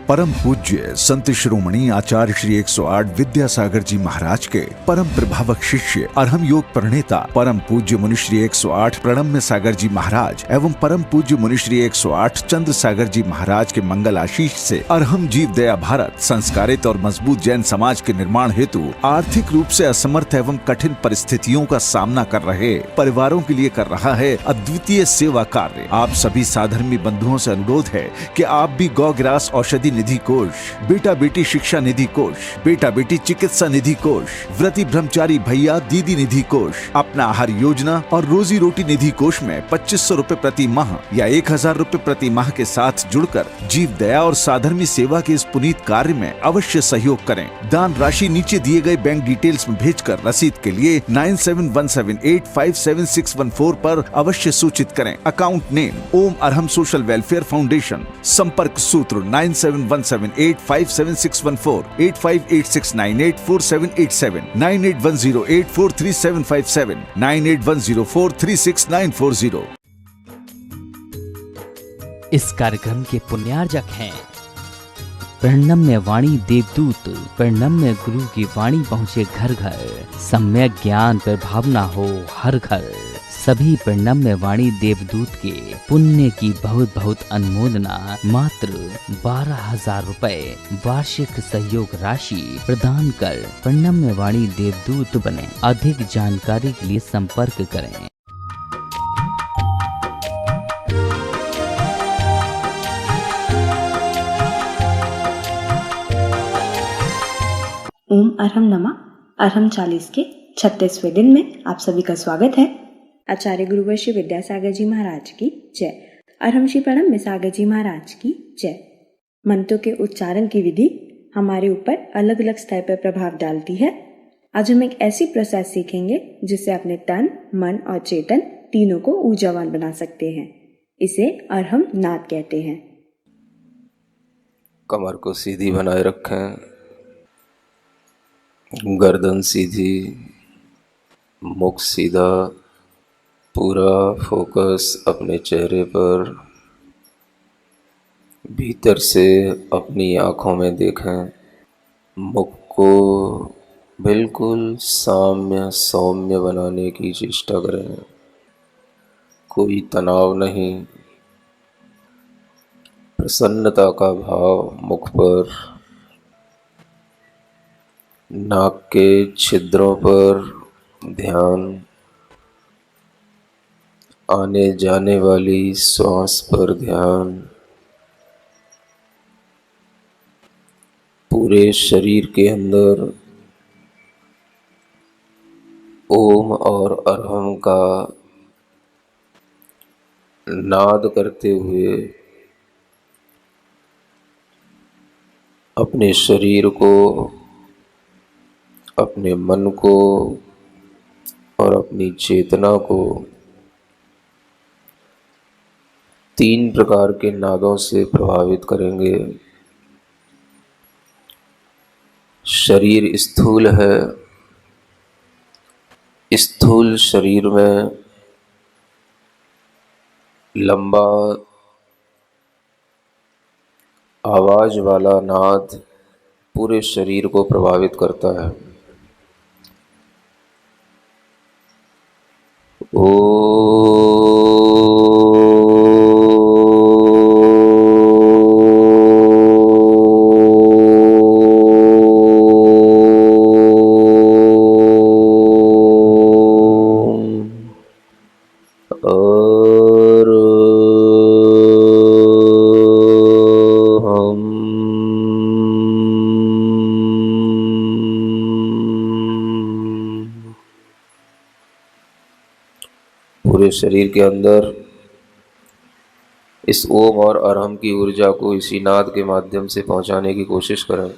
परम पूज्य संत शिरोमणि आचार्य श्री 108 विद्यासागर जी महाराज के परम प्रभावक शिष्य अरहम योग प्रणेता परम पूज्य मुनि श्री 108 प्रणम्य सागर जी महाराज एवं परम पूज्य मुनि श्री 108 चंद्र सागर जी महाराज के मंगल आशीष से अरहम जीव दया भारत संस्कारित और मजबूत जैन समाज के निर्माण हेतु आर्थिक रूप से असमर्थ एवं कठिन परिस्थितियों का सामना कर रहे परिवारों के लिए कर रहा है अद्वितीय सेवा कार्य। आप सभी साधर्मी बंधुओं से अनुरोध है कि आप भी गौग्रास औषधि निधि कोष, बेटा बेटी शिक्षा निधि कोष, बेटा बेटी चिकित्सा निधि कोष, व्रती ब्रह्मचारी भैया दीदी निधि कोष, अपना आहार योजना और रोजी रोटी निधि कोष में 2500 रूपए प्रति माह या 1000 रूपए प्रति माह के साथ जुड़कर जीव दया और साधर्मी सेवा के इस पुनीत कार्य में अवश्य सहयोग करें। दान राशि नीचे दिए गए बैंक डिटेल्स में भेजकर रसीद के लिए 9717857614 पर अवश्य सूचित करें। अकाउंट नेम ओम अरहम सोशल वेलफेयर फाउंडेशन। संपर्क सूत्र 9717857614, 8586984787, 9810843757, 9810436940। इस कार्यक्रम के पुण्यार्जक हैं प्रणम्य वाणी देवदूत। प्रणम्य गुरु की वाणी पहुँचे घर घर, सम्यक ज्ञान पर भावना हो हर घर। सभी प्रणम्य वाणी देवदूत के पुण्य की बहुत बहुत अनुमोदना मात्र 12,000 रुपए वार्षिक सहयोग राशि प्रदान कर प्रणम्य वाणी देवदूत बने। अधिक जानकारी के लिए संपर्क करें। ओम अरहम नमः। अरहम 40 के 36वें दिन में आप सभी का स्वागत है। आचार्य गुरुवर श्री विद्यासागर जी महाराज की जय। अरहम श्री प्रणम्य सागर जी महाराज की जय। मंत्रों के उच्चारण की विधि हमारे ऊपर अलग अलग स्तर पर प्रभाव डालती है। आज हम एक ऐसी प्रोसेस सीखेंगे जिससे अपने तन, मन और चेतन तीनों को ऊर्जावान बना सकते हैं। इसे अरहम नाद कहते हैं। कमर को सीधी बनाए रखें, गर्दन सीधी, मुख सीधा, पूरा फोकस अपने चेहरे पर। भीतर से अपनी आँखों में देखें। मुख को बिल्कुल सौम्य बनाने की चेष्टा करें। कोई तनाव नहीं, प्रसन्नता का भाव मुख पर। नाक के छिद्रों पर ध्यान, आने जाने वाली श्वास पर ध्यान। पूरे शरीर के अंदर ओम और अरहम का नाद करते हुए अपने शरीर को, अपने मन को और अपनी चेतना को 3 प्रकार के नादों से प्रभावित करेंगे। शरीर स्थूल है। स्थूल शरीर में लंबा आवाज वाला नाद पूरे शरीर को प्रभावित करता है। पूरे शरीर के अंदर इस ओम और अरहम की ऊर्जा को इसी नाद के माध्यम से पहुंचाने की कोशिश करें।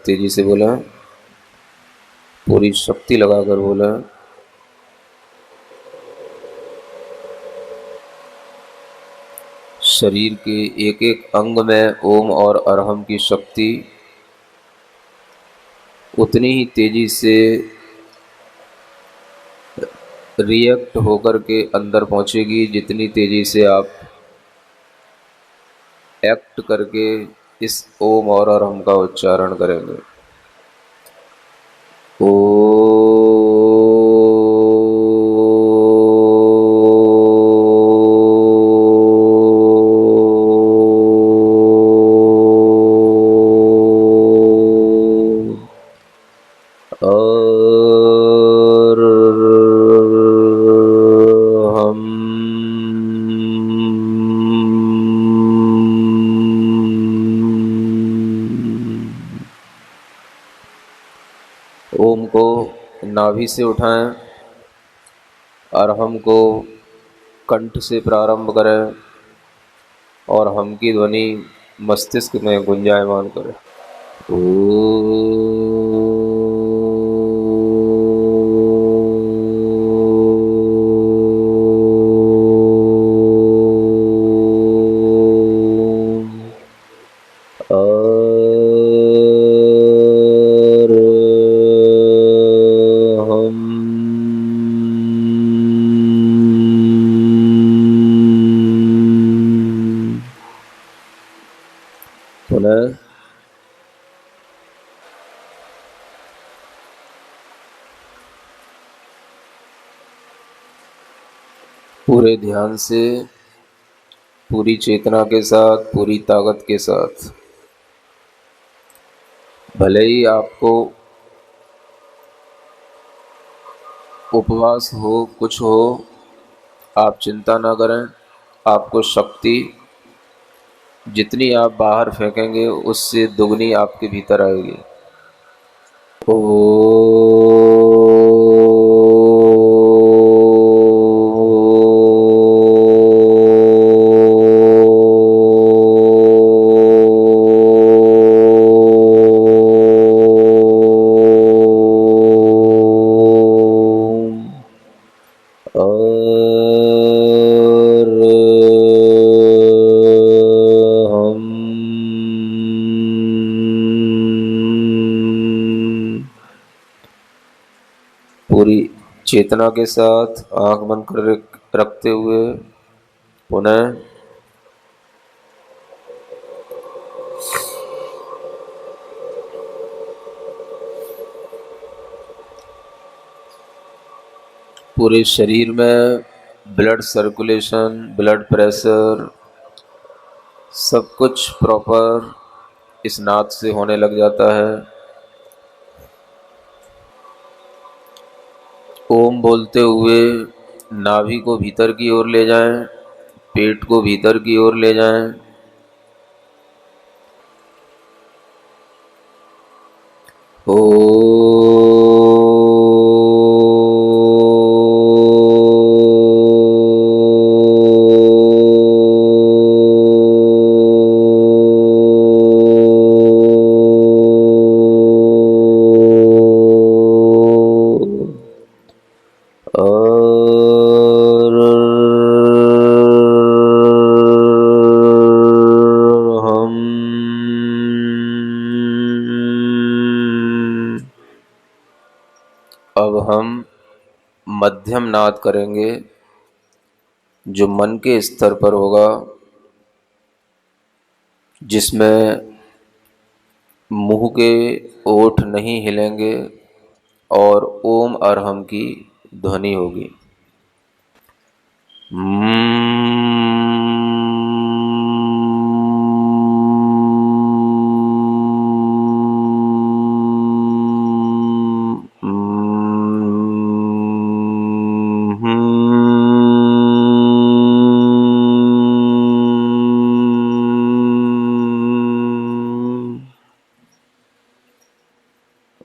तेजी से बोलें, पूरी शक्ति लगाकर बोलें। शरीर के एक एक अंग में ओम और अरहम की शक्ति उतनी ही तेजी से रिएक्ट होकर के अंदर पहुंचेगी जितनी तेजी से आप एक्ट करके इस ओम और अरहम का उच्चारण करेंगे। ओम को नाभि से उठाएं, अरहम को कंठ से प्रारंभ करें और हम की ध्वनि मस्तिष्क में गुंजायमान करें। पुनः पूरे ध्यान से, पूरी चेतना के साथ, पूरी ताकत के साथ, भले ही आपको उपवास हो, कुछ हो, आप चिंता ना करें। आपको शक्ति जितनी आप बाहर फेंकेंगे उससे दुगनी आपके भीतर आएगी। पूरी चेतना के साथ आंख बंद कर रखते हुए पुनः पूरे शरीर में ब्लड सर्कुलेशन, ब्लड प्रेशर, सब कुछ प्रॉपर इस नाद से होने लग जाता है। ओम बोलते हुए नाभि को भीतर की ओर ले जाएं, पेट को भीतर की ओर ले जाएं। अब हम मध्यम नाद करेंगे जो मन के स्तर पर होगा, जिसमें मुंह के ओठ नहीं हिलेंगे और ओम अरहम की ध्वनि होगी।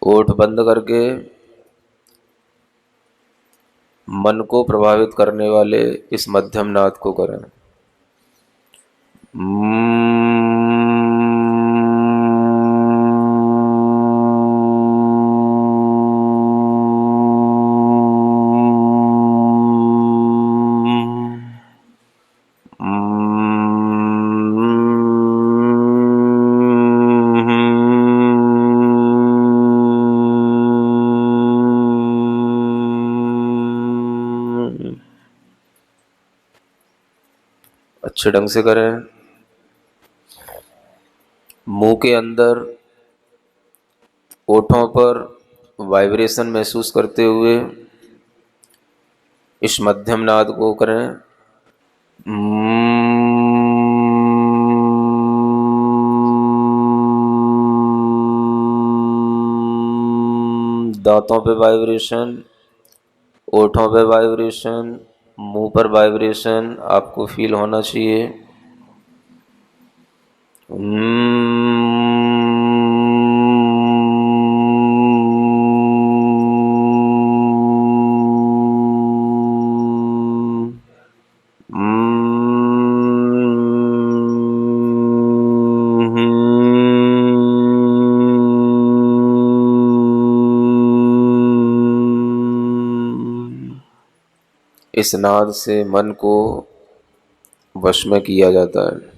ओठ बंद करके मन को प्रभावित करने वाले इस मध्यम नाद को करें। अच्छे ढंग से करें। मुंह के अंदर ओठों पर वाइब्रेशन महसूस करते हुए इस मध्यम नाद को करें। दांतों पे वाइब्रेशन, ओठों पे वाइब्रेशन, मुंह पर वाइब्रेशन आपको फील होना चाहिए। इस नाद से मन को वश में किया जाता है।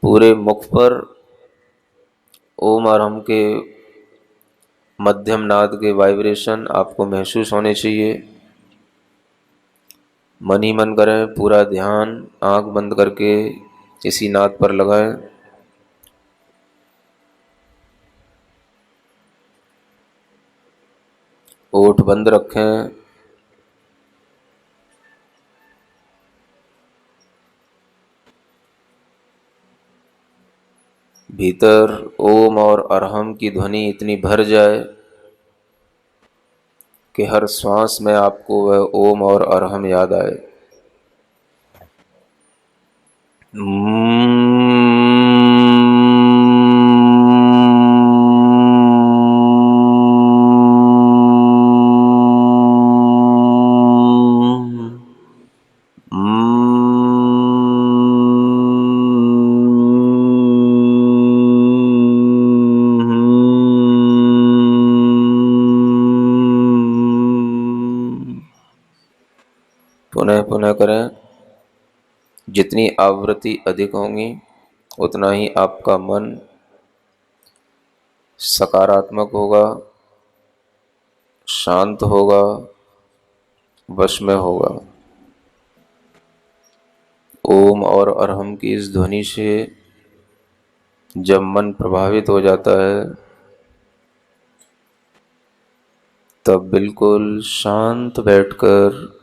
पूरे मुख पर ओम और हम के मध्यम नाद के वाइब्रेशन आपको महसूस होने चाहिए। मन ही मन करें, पूरा ध्यान आंख बंद करके इसी नाद पर लगाएं। ओठ बंद रखें। भीतर ओम और अरहम की ध्वनि इतनी भर जाए कि हर श्वास में आपको वह ओम और अरहम याद आए। पुनः पुनः करें। जितनी आवृत्ति अधिक होंगी उतना ही आपका मन सकारात्मक होगा, शांत होगा, वश में होगा। ओम और अरहम की इस ध्वनि से जब मन प्रभावित हो जाता है तब बिल्कुल शांत बैठकर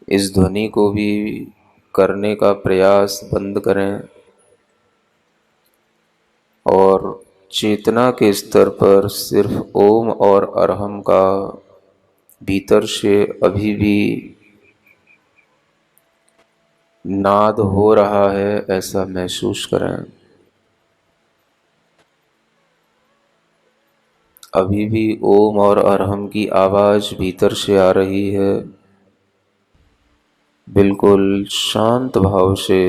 इस ध्वनि को भी करने का प्रयास बंद करें और चेतना के स्तर पर सिर्फ ओम और अरहम का भीतर से अभी भी नाद हो रहा है ऐसा महसूस करें। अभी भी ओम और अरहम की आवाज भीतर से आ रही है। बिल्कुल शांत भाव से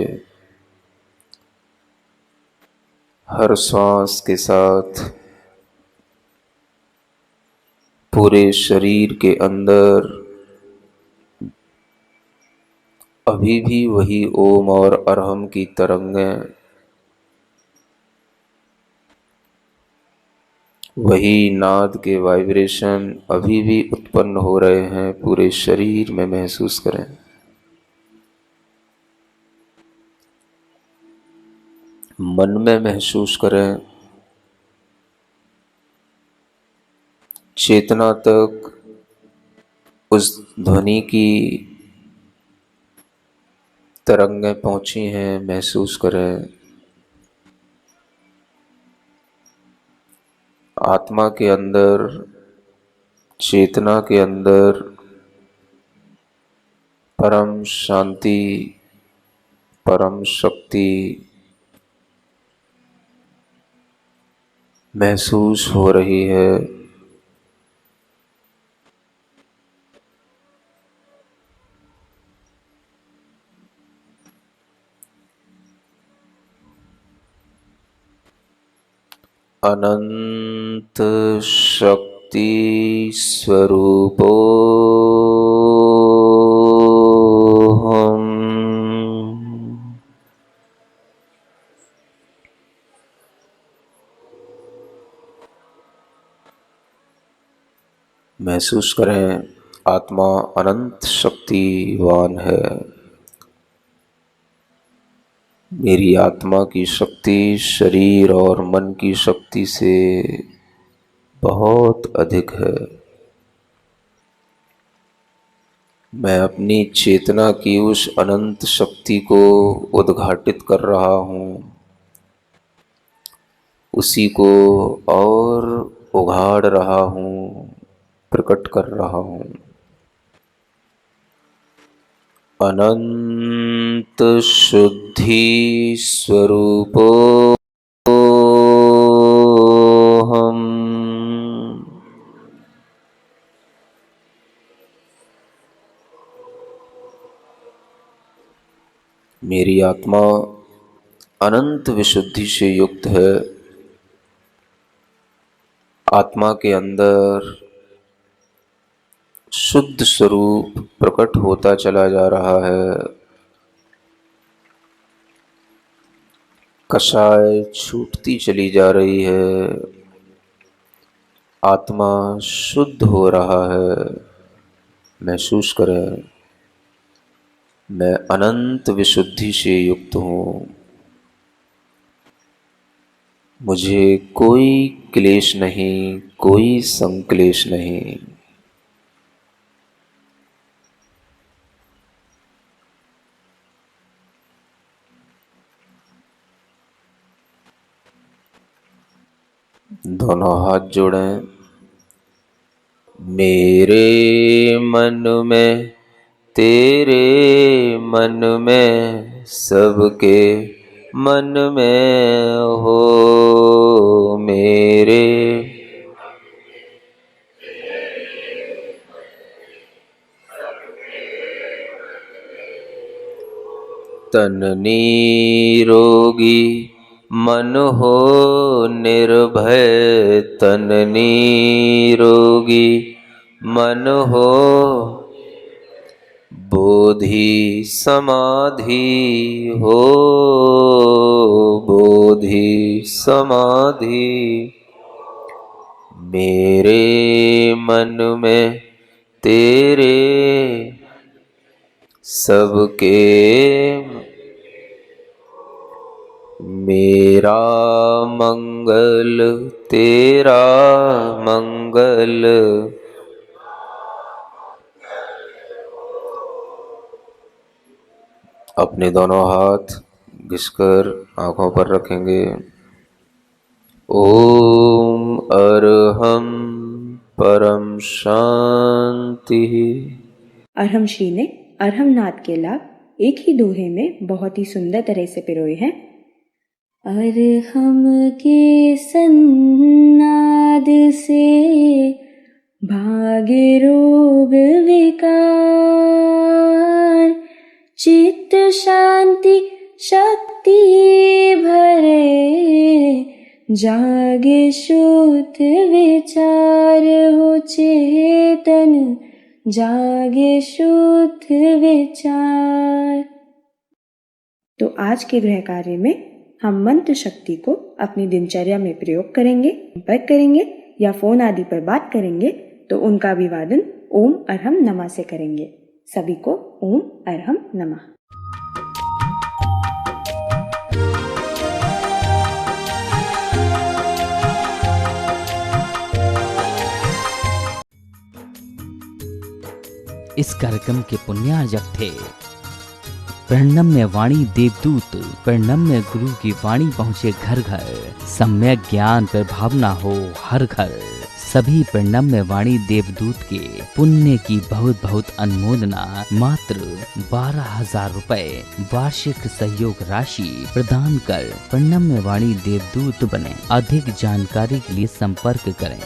हर श्वास के साथ पूरे शरीर के अंदर अभी भी वही ओम और अरहम की तरंगें, वही नाद के वाइब्रेशन अभी भी उत्पन्न हो रहे हैं, पूरे शरीर में महसूस करें। मन में महसूस करें। चेतना तक उस ध्वनि की तरंगें पहुंची हैं, महसूस करें। आत्मा के अंदर, चेतना के अंदर परम शांति, परम शक्ति महसूस हो रही है। अनंत शक्ति स्वरूपो हम। महसूस करें आत्मा अनंत शक्तिवान है। मेरी आत्मा की शक्ति शरीर और मन की शक्ति से बहुत अधिक है। मैं अपनी चेतना की उस अनंत शक्ति को उद्घाटित कर रहा हूँ, उसी को और उघाड़ रहा हूँ, प्रकट कर रहा हूँ। अनंत शुद्धि स्वरूपो हम। मेरी आत्मा अनंत विशुद्धि से युक्त है। आत्मा के अंदर शुद्ध स्वरूप प्रकट होता चला जा रहा है। कषाय छूटती चली जा रही है। आत्मा शुद्ध हो रहा है। महसूस करें मैं अनंत विशुद्धि से युक्त हूँ। मुझे कोई क्लेश नहीं, कोई संक्लेश नहीं। दोनों हाथ जोड़ें। मेरे मन में, तेरे मन में, सबके मन में हो। मेरे तन निरोगी, मन हो निर्भय। तन निरोगी, मन हो बोधि समाधि हो। बोधि समाधि मेरे मन में, तेरे सबके। मेरा मंगल, तेरा मंगल। अपने दोनों हाथ घिसकर आंखों पर रखेंगे। ओम अरहम परम शांति। अरहम श्री ने अरहम नाद के लाभ एक ही दोहे में बहुत ही सुंदर तरह से पिरोए हैं। अरहम के सन्नाद से भागे रोग विकार, चित्त शांति शक्ति भरे, जागे शुद्ध विचार हो चेतन, जागे शुद्ध विचार। तो आज के गृह कार्य में हम मंत्र शक्ति को अपनी दिनचर्या में प्रयोग करेंगे, संपर्क करेंगे या फोन आदि पर बात करेंगे तो उनका अभिवादन ओम अरहम नमः से करेंगे। सभी को ओम अरहम नमः। इस कार्यक्रम के पुण्यार्जक थे प्रणम्य वाणी देवदूत। प्रणम्य गुरु की वाणी पहुँचे घर घर, सम्यक ज्ञान पर भावना हो हर घर। सभी प्रणम्य वाणी देवदूत के पुण्य की बहुत बहुत अनुमोदना। मात्र 12,000 रुपए वार्षिक सहयोग राशि प्रदान कर प्रणम्य वाणी देवदूत बने। अधिक जानकारी के लिए संपर्क करें।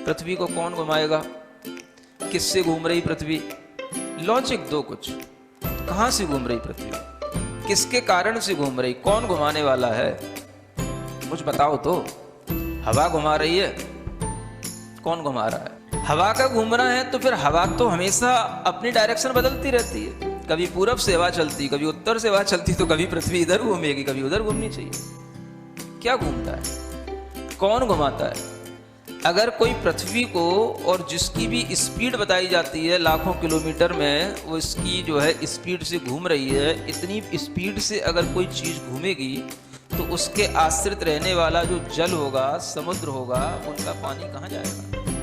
पृथ्वी को कौन घुमाएगा? किससे घूम रही पृथ्वी? लॉजिक दो कुछ। कहां से घूम रही पृथ्वी, किसके कारण से घूम रही, कौन घुमाने वाला है, कुछ बताओ तो। हवा घुमा रही है, कौन घुमा रहा है? हवा का घूमना है तो फिर हवा तो हमेशा अपनी डायरेक्शन बदलती रहती है। कभी पूरब से हवा चलती, कभी उत्तर से हवा चलती, तो कभी पृथ्वी इधर घूमेगी, कभी उधर घूमनी चाहिए। क्या घूमता है, कौन घुमाता है? अगर कोई पृथ्वी को, और जिसकी भी स्पीड बताई जाती है लाखों किलोमीटर में, वो इसकी जो है स्पीड से घूम रही है, इतनी स्पीड से अगर कोई चीज़ घूमेगी तो उसके आश्रित रहने वाला जो जल होगा, समुद्र होगा, उनका पानी कहाँ जाएगा?